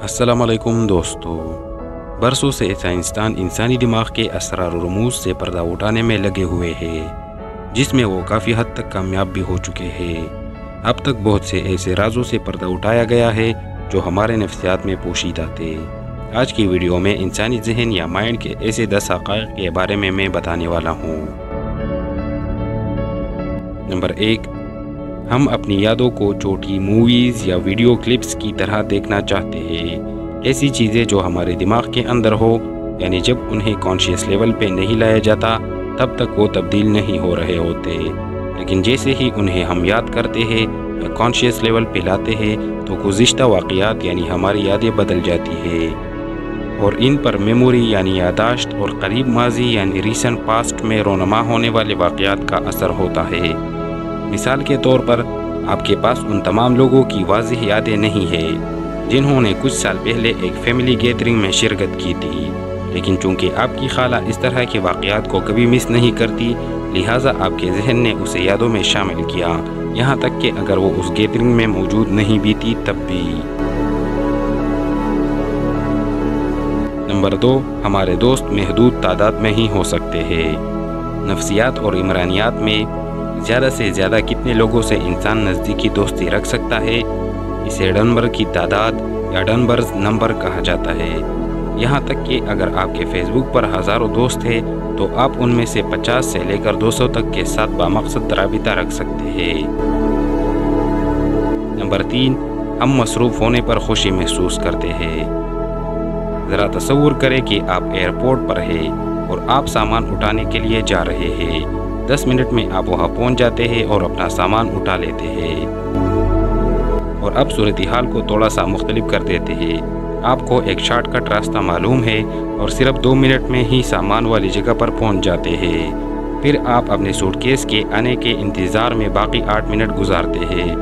السلام علیکم دوستو، برسوں سے سائنسدان انسانی دماغ کے اسرار و رموز سے پردہ اٹھانے میں لگے ہوئے ہیں، جس میں وہ کافی حد تک کامیاب بھی ہو چکے ہیں۔ اب تک بہت سے ایسے رازوں سے پردہ اٹھایا گیا ہے جو ہمارے نفسیات میں پوشیدہ تھے۔ آج کی ویڈیو میں انسانی ذہن یا مائنڈ کے ایسے 10 حقائق کے بارے میں بتانے والا ہوں۔ نمبر 1، ہم اپنی یادوں کو چھوٹی موویز یا ویڈیو کلپس کی طرح دیکھنا چاہتے ہیں۔ ایسی چیزیں جو ہمارے دماغ کے اندر ہو، یعنی جب انہیں کانشیس لیول پہ نہیں لایا جاتا تب تک وہ تبدیل نہیں ہو رہے ہوتے، لیکن جیسے ہی انہیں ہم یاد کرتے ہیں یا کانشیس لیول پہ لاتے ہیں تو گزشتہ واقعات یعنی ہماری یادیں بدل جاتی ہیں، اور ان پر میموری یعنی یادداشت اور قریب ماضی یعنی ریسنٹ پاسٹ میں رونما ہونے والے واقعات کا اثر ہوتا ہے۔ مثال کے طور پر آپ کے پاس ان تمام لوگوں کی واضح یادیں نہیں ہیں جنہوں نے کچھ سال پہلے ایک فیملی گیدرنگ میں شرکت کی تھی، لیکن چونکہ آپ کی خالہ اس طرح کے واقعات کو کبھی مس نہیں کرتی، لہٰذا آپ کے ذہن نے اسے یادوں میں شامل کیا، یہاں تک کہ اگر وہ اس گیدرنگ میں موجود نہیں بھی تھی تب بھی۔ نمبر 2، ہمارے دوست محدود تعداد میں ہی ہو سکتے ہیں۔ نفسیات اور عمرانیات میں زیادہ سے زیادہ کتنے لوگوں سے انسان نزدیکی دوستی رکھ سکتا ہے، اسے ڈنبر کی تعداد یا ڈنبرز نمبر کہا جاتا ہے۔ یہاں تک کہ اگر آپ کے فیس بک پر ہزاروں دوست ہیں تو آپ ان میں سے 50 سے لے کر 200 تک کے ساتھ بامقصد رابطہ رکھ سکتے ہیں۔ نمبر 3، ہم مصروف ہونے پر خوشی محسوس کرتے ہیں۔ ذرا تصور کریں کہ آپ ایئرپورٹ پر ہیں اور آپ سامان اٹھانے کے لیے جا رہے ہیں۔ 10 منٹ میں آپ وہاں پہنچ جاتے ہیں اور اپنا سامان اٹھا لیتے ہیں، اور اب صورتحال کو تھوڑا سا مختلف کر دیتے ہیں۔ آپ کو ایک شارٹ کٹ راستہ معلوم ہے اور صرف 2 منٹ میں ہی سامان والی جگہ پر پہنچ جاتے ہیں۔ پھر آپ اپنے سوٹ کیس کے آنے کے انتظار میں باقی 8 منٹ گزارتے ہیں۔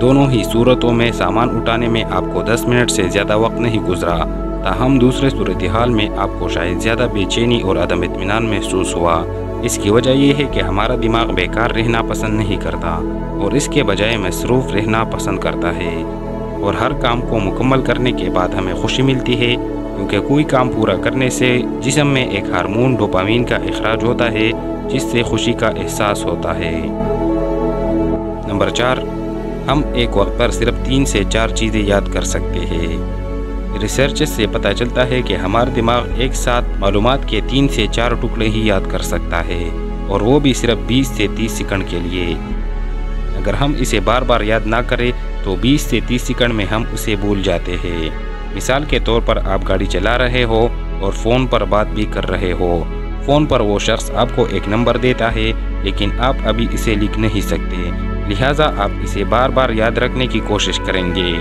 دونوں ہی صورتوں میں سامان اٹھانے میں آپ کو 10 منٹ سے زیادہ وقت نہیں گزرا، تاہم دوسرے صورتحال میں آپ کو شاید زیادہ بے چینی اور عدم اطمینان محسوس ہوا۔ اس کی وجہ یہ ہے کہ ہمارا دماغ بیکار رہنا پسند نہیں کرتا اور اس کے بجائے مصروف رہنا پسند کرتا ہے، اور ہر کام کو مکمل کرنے کے بعد ہمیں خوشی ملتی ہے، کیونکہ کوئی کام پورا کرنے سے جسم میں ایک ہارمون ڈوپامین کا اخراج ہوتا ہے جس سے خوشی کا احساس ہوتا ہے۔ نمبر 4، ہم ایک وقت پر صرف 3 سے 4 چیزیں یاد کر سکتے ہیں۔ ریسرچ سے پتہ چلتا ہے کہ ہمارا دماغ ایک ساتھ معلومات کے 3 سے 4 ٹکڑے ہی یاد کر سکتا ہے، اور وہ بھی صرف 20 سے 30 سیکنڈ کے لیے۔ اگر ہم اسے بار بار یاد نہ کریں تو 20 سے 30 سیکنڈ میں ہم اسے بھول جاتے ہیں۔ مثال کے طور پر آپ گاڑی چلا رہے ہو اور فون پر بات بھی کر رہے ہو۔ فون پر وہ شخص آپ کو ایک نمبر دیتا ہے، لیکن آپ ابھی اسے لکھ نہیں سکتے، لہٰذا آپ اسے بار بار یاد رکھنے کی کوشش کریں گے۔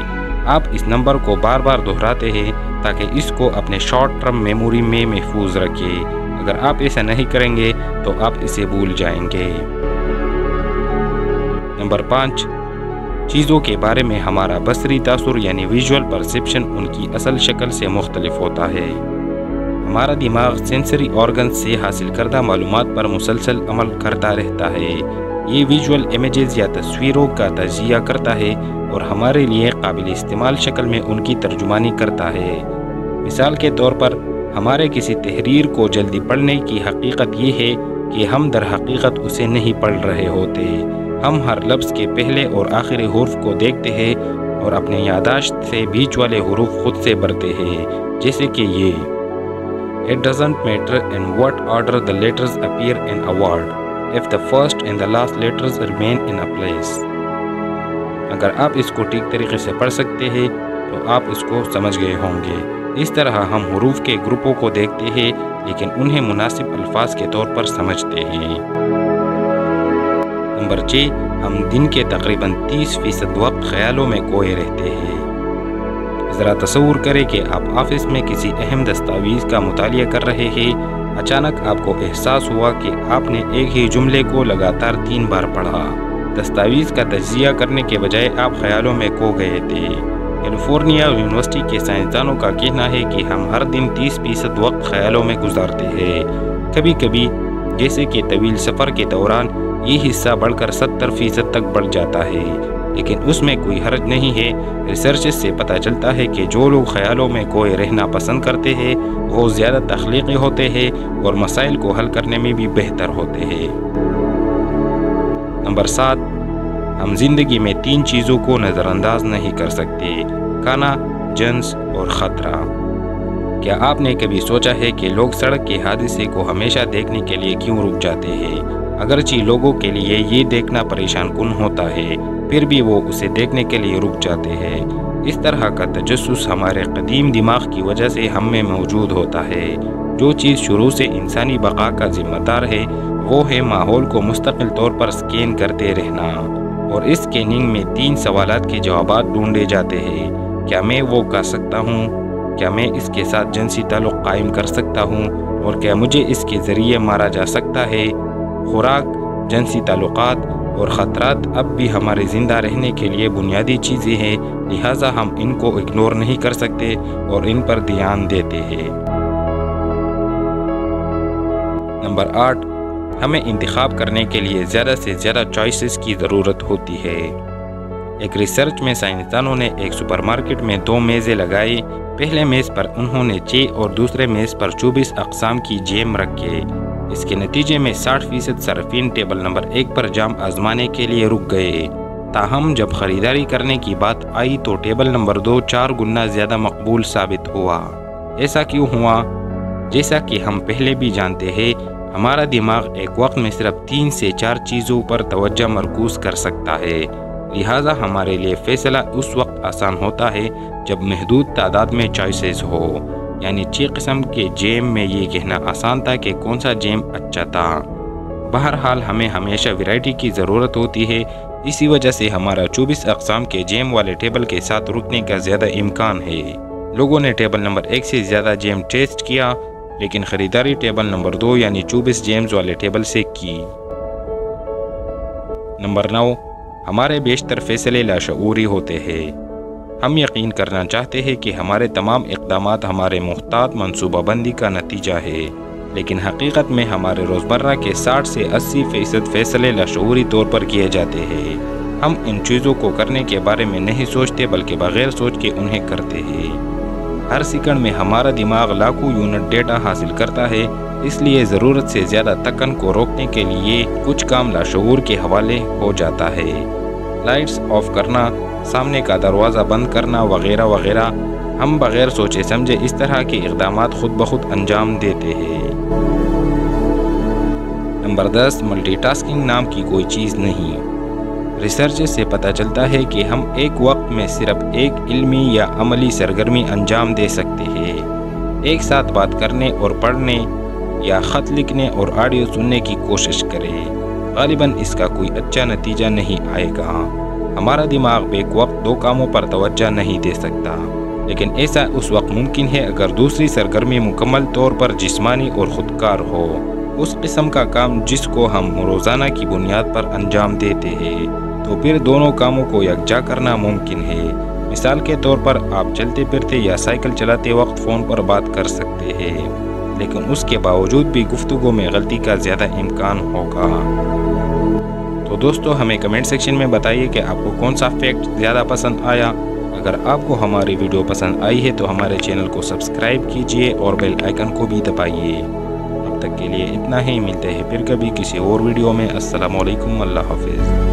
آپ اس نمبر کو بار بار دہراتے ہیں تاکہ اس کو اپنے شارٹ ٹرم میموری میں محفوظ رکھیں۔ اگر آپ ایسا نہیں کریں گے تو آپ اسے بھول جائیں گے۔ نمبر 5، چیزوں کے بارے میں ہمارا بصری تاثر یعنی ویژول پرسیپشن ان کی اصل شکل سے مختلف ہوتا ہے۔ ہمارا دماغ سینسری آرگنز سے حاصل کردہ معلومات پر مسلسل عمل کرتا رہتا ہے۔ یہ ویژول امیجز یا تصویروں کا تجزیہ کرتا ہے اور ہمارے لیے قابل استعمال شکل میں ان کی ترجمانی کرتا ہے۔ مثال کے طور پر ہمارے کسی تحریر کو جلدی پڑھنے کی حقیقت یہ ہے کہ ہم در حقیقت اسے نہیں پڑھ رہے ہوتے، ہم ہر لفظ کے پہلے اور آخری حرف کو دیکھتے ہیں اور اپنے یادداشت سے بیچ والے حروف خود سے بھرتے ہیں، جیسے کہ یہ It doesn't matter in what order the letters appear in a word, if the first and the last letters remain in a place۔ اگر آپ اس کو ٹھیک طریقے سے پڑھ سکتے ہیں تو آپ اس کو سمجھ گئے ہوں گے۔ اس طرح ہم حروف کے گروپوں کو دیکھتے ہیں لیکن انہیں مناسب الفاظ کے طور پر سمجھتے ہیں۔ نمبر 6، ہم دن کے تقریباً 30% وقت خیالوں میں کھوئے رہتے ہیں۔ ذرا تصور کریں کہ آپ آفس میں کسی اہم دستاویز کا مطالعہ کر رہے ہیں، اچانک آپ کو احساس ہوا کہ آپ نے ایک ہی جملے کو لگاتار 3 بار پڑھا۔ دستاویز کا تجزیہ کرنے کے بجائے آپ خیالوں میں کھو گئے تھے۔ کیلیفورنیا یونیورسٹی کے سائنسدانوں کا کہنا ہے کہ ہم ہر دن 30% وقت خیالوں میں گزارتے ہیں۔ کبھی کبھی جیسے کہ طویل سفر کے دوران یہ حصہ بڑھ کر 70% تک بڑھ جاتا ہے، لیکن اس میں کوئی حرج نہیں ہے۔ ریسرچ سے پتہ چلتا ہے کہ جو لوگ خیالوں میں کوئی رہنا پسند کرتے ہیں وہ زیادہ تخلیقی ہوتے ہیں اور مسائل کو حل کرنے میں بھی بہتر ہوتے ہیں۔ نمبر 7، ہم زندگی میں 3 چیزوں کو نظر انداز نہیں کر سکتے: کھانا، جنس اور خطرہ۔ کیا آپ نے کبھی سوچا ہے کہ لوگ سڑک کے حادثے کو ہمیشہ دیکھنے کے لیے کیوں رک جاتے ہیں؟ اگرچہ لوگوں کے لیے یہ دیکھنا پریشان کن ہوتا ہے، پھر بھی وہ اسے دیکھنے کے لیے رک جاتے ہیں۔ اس طرح کا تجسس ہمارے قدیم دماغ کی وجہ سے ہم میں موجود ہوتا ہے۔ جو چیز شروع سے انسانی بقا کا ذمہ دار ہے وہ ہے ماحول کو مستقل طور پر سکین کرتے رہنا، اور اس سکیننگ میں 3 سوالات کے جوابات ڈھونڈے جاتے ہیں: کیا میں وہ کر سکتا ہوں؟ کیا میں اس کے ساتھ جنسی تعلق قائم کر سکتا ہوں؟ اور کیا مجھے اس کے ذریعے مارا جا سکتا ہے؟ خوراک، جنسی تعلقات اور خطرات اب بھی ہمارے زندہ رہنے کے لیے بنیادی چیزیں ہیں، لہٰذا ہم ان کو اگنور نہیں کر سکتے اور ان پر دھیان دیتے ہیں۔ نمبر 8، ہمیں انتخاب کرنے کے لیے زیادہ سے زیادہ چوائسز کی ضرورت ہوتی ہے۔ ایک ریسرچ میں سائنسدانوں نے ایک سپر مارکیٹ میں 2 میزیں لگائی۔ پہلے میز پر انہوں نے 6 اور دوسرے میز پر 24 اقسام کی جیم رکھے۔ اس کے نتیجے میں 60% صارفین ٹیبل نمبر 1 پر جام آزمانے کے لیے رک گئے۔ تاہم جب خریداری کرنے کی بات آئی تو ٹیبل نمبر 2 4 گنا زیادہ مقبول ثابت ہوا۔ ایسا کیوں ہوا؟ جیسا کہ ہم پہلے بھی جانتے ہیں، ہمارا دماغ ایک وقت میں صرف 3 سے 4 چیزوں پر توجہ مرکوز کر سکتا ہے، لہٰذا ہمارے لیے فیصلہ اس وقت آسان ہوتا ہے جب محدود تعداد میں چوائسز ہو۔ یعنی 6 قسم کے جیم میں یہ کہنا آسان تھا کہ کون سا جیم اچھا تھا۔ بہرحال ہمیں ہمیشہ ویرائٹی کی ضرورت ہوتی ہے، اسی وجہ سے ہمارا 24 اقسام کے جیم والے ٹیبل کے ساتھ رکنے کا زیادہ امکان ہے۔ لوگوں نے ٹیبل نمبر 1 سے زیادہ جیم ٹیسٹ کیا، لیکن خریداری ٹیبل نمبر 2 یعنی 24 جیمز والے ٹیبل سے کی۔ نمبر 9، ہمارے بیشتر فیصلے لاشعوری ہوتے ہیں۔ ہم یقین کرنا چاہتے ہیں کہ ہمارے تمام اقدامات ہمارے محتاط منصوبہ بندی کا نتیجہ ہے، لیکن حقیقت میں ہمارے روزمرہ کے 60 سے 80% فیصلے لاشعوری طور پر کیے جاتے ہیں۔ ہم ان چیزوں کو کرنے کے بارے میں نہیں سوچتے بلکہ بغیر سوچ کے انہیں کرتے ہیں۔ ہر سیکنڈ میں ہمارا دماغ لاکھوں یونٹ ڈیٹا حاصل کرتا ہے، اس لیے ضرورت سے زیادہ تکن کو روکنے کے لیے کچھ کام لاشعور کے حوالے ہو جاتا ہے۔ لائٹس آف کرنا، سامنے کا دروازہ بند کرنا وغیرہ وغیرہ، ہم بغیر سوچے سمجھے اس طرح کے اقدامات خود بخود انجام دیتے ہیں۔ نمبر 10، ملٹی ٹاسکنگ نام کی کوئی چیز نہیں۔ ریسرچ سے پتہ چلتا ہے کہ ہم ایک وقت میں صرف ایک علمی یا عملی سرگرمی انجام دے سکتے ہیں۔ ایک ساتھ بات کرنے اور پڑھنے یا خط لکھنے اور آڈیو سننے کی کوشش کریں، غالباً اس کا کوئی اچھا نتیجہ نہیں آئے گا۔ ہمارا دماغ بیک وقت 2 کاموں پر توجہ نہیں دے سکتا، لیکن ایسا اس وقت ممکن ہے اگر دوسری سرگرمی مکمل طور پر جسمانی اور خودکار ہو، اس قسم کا کام جس کو ہم روزانہ کی بنیاد پر انجام دیتے ہیں، تو پھر دونوں کاموں کو یکجا کرنا ممکن ہے۔ مثال کے طور پر آپ چلتے پھرتے یا سائیکل چلاتے وقت فون پر بات کر سکتے ہیں، لیکن اس کے باوجود بھی گفتگو میں غلطی کا زیادہ امکان ہوگا۔ تو دوستو، ہمیں کمنٹ سیکشن میں بتائیے کہ آپ کو کون سا فیکٹ زیادہ پسند آیا۔ اگر آپ کو ہماری ویڈیو پسند آئی ہے تو ہمارے چینل کو سبسکرائب کیجئے اور بیل آئیکن کو بھی دبائیے۔ اب تک کے لیے اتنا ہی، ملتے ہیں پھر کبھی کسی اور ویڈیو میں۔ السلام علیکم، اللہ حافظ۔